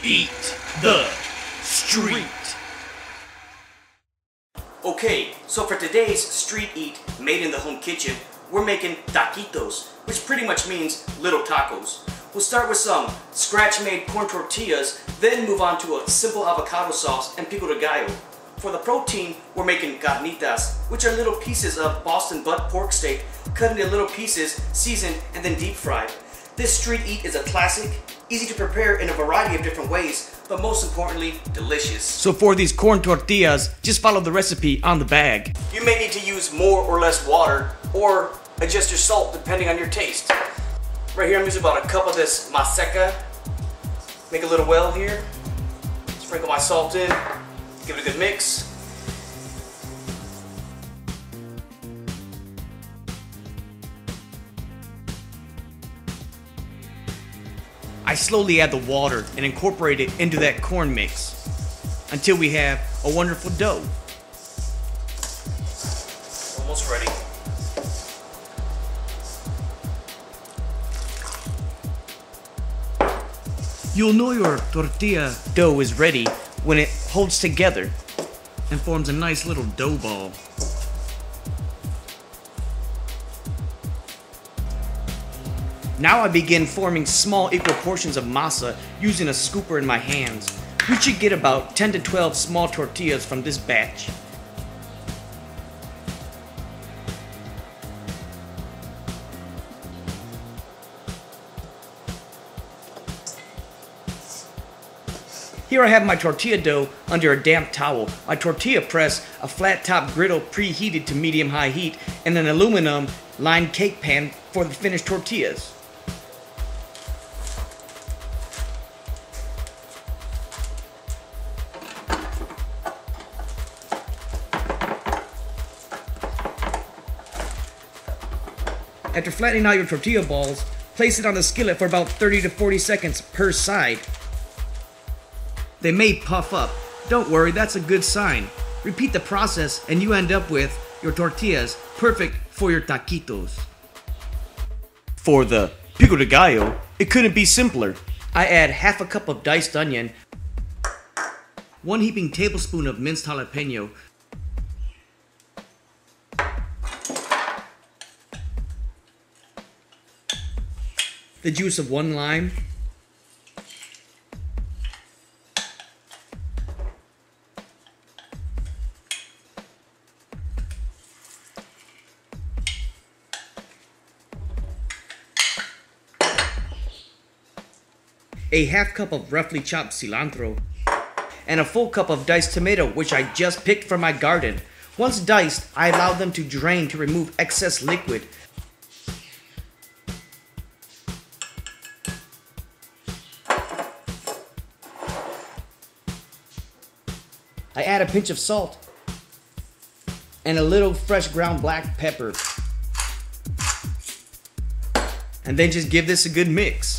Eat the street. Okay, so for today's street eat made in the home kitchen, we're making taquitos, which pretty much means little tacos. We'll start with some scratch-made corn tortillas, then move on to a simple avocado sauce and Pico De Gallo. For the protein, we're making carnitas, which are little pieces of Boston butt pork steak cut into little pieces, seasoned, and then deep fried. This street eat is a classic, easy to prepare in a variety of different ways, but most importantly, delicious. So for these corn tortillas, just follow the recipe on the bag. You may need to use more or less water, or adjust your salt depending on your taste. Right here I'm using about a cup of this maseca. Make a little well here. Sprinkle my salt in, give it a good mix. I slowly add the water and incorporate it into that corn mix until we have a wonderful dough. Almost ready. You'll know your tortilla dough is ready when it holds together and forms a nice little dough ball. Now I begin forming small equal portions of masa using a scooper in my hands. We should get about 10 to 12 small tortillas from this batch. Here I have my tortilla dough under a damp towel, my tortilla press, a flat top griddle preheated to medium-high heat, and an aluminum lined cake pan for the finished tortillas. After flattening out your tortilla balls, place it on the skillet for about 30 to 40 seconds per side. They may puff up. Don't worry, that's a good sign. Repeat the process and you end up with your tortillas perfect for your taquitos. For the Pico De Gallo, it couldn't be simpler. I add half a cup of diced onion, 1 heaping tablespoon of minced jalapeno, the juice of 1 lime, a half cup of roughly chopped cilantro, and a full cup of diced tomato which I just picked from my garden. Once diced, I allow them to drain to remove excess liquid. I add a pinch of salt and a little fresh ground black pepper, and then just give this a good mix.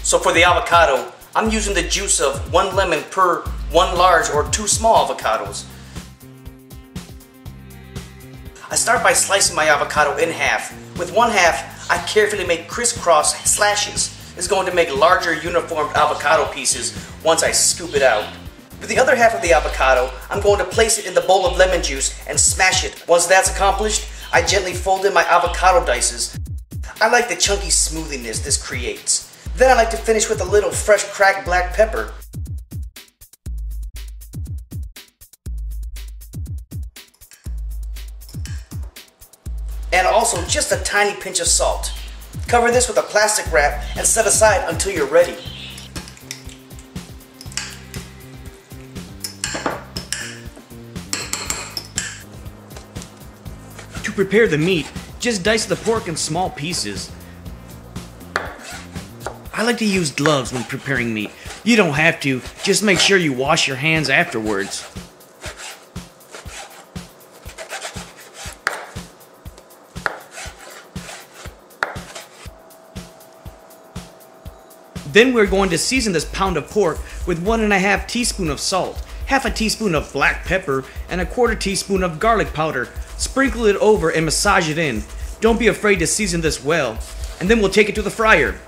So for the avocado, I'm using the juice of 1 lemon per 1 large or 2 small avocados. I start by slicing my avocado in half. With 1/2, I carefully make crisscross slashes. It's going to make larger uniform avocado pieces once I scoop it out. With the other half of the avocado, I'm going to place it in the bowl of lemon juice and smash it. Once that's accomplished, I gently fold in my avocado dices. I like the chunky smoothiness this creates. Then I like to finish with a little fresh cracked black pepper. And also just a tiny pinch of salt. Cover this with a plastic wrap and set aside until you're ready. To prepare the meat, just dice the pork in small pieces. I like to use gloves when preparing meat. You don't have to, just make sure you wash your hands afterwards. Then we're going to season this pound of pork with 1.5 teaspoons of salt, half a teaspoon of black pepper, and a 1/4 teaspoon of garlic powder. Sprinkle it over and massage it in. Don't be afraid to season this well. And then we'll take it to the fryer.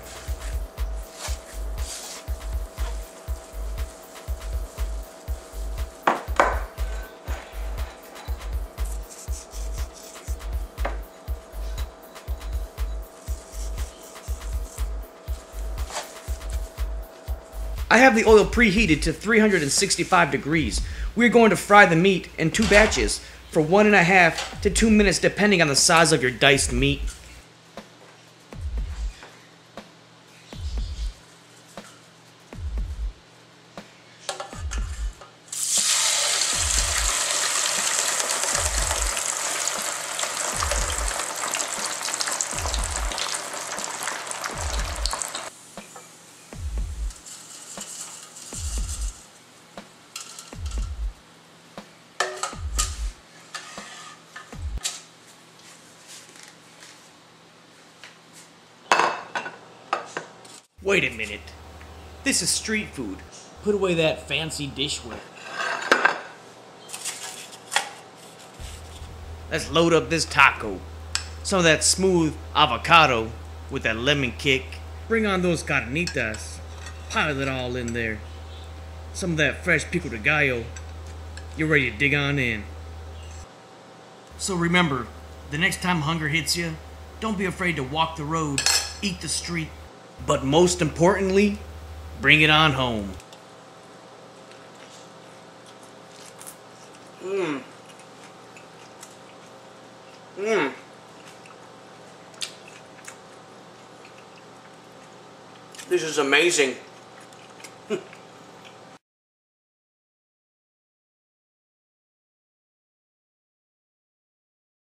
I have the oil preheated to 365 degrees. We're going to fry the meat in 2 batches for 1.5 to 2 minutes depending on the size of your diced meat. Wait a minute. This is street food. Put away that fancy dishware. Let's load up this taco. Some of that smooth avocado with that lemon kick. Bring on those carnitas. Pile it all in there. Some of that fresh Pico De Gallo. You're ready to dig on in. So remember, the next time hunger hits you, don't be afraid to walk the road, eat the street. But most importantly, bring it on home. This is amazing.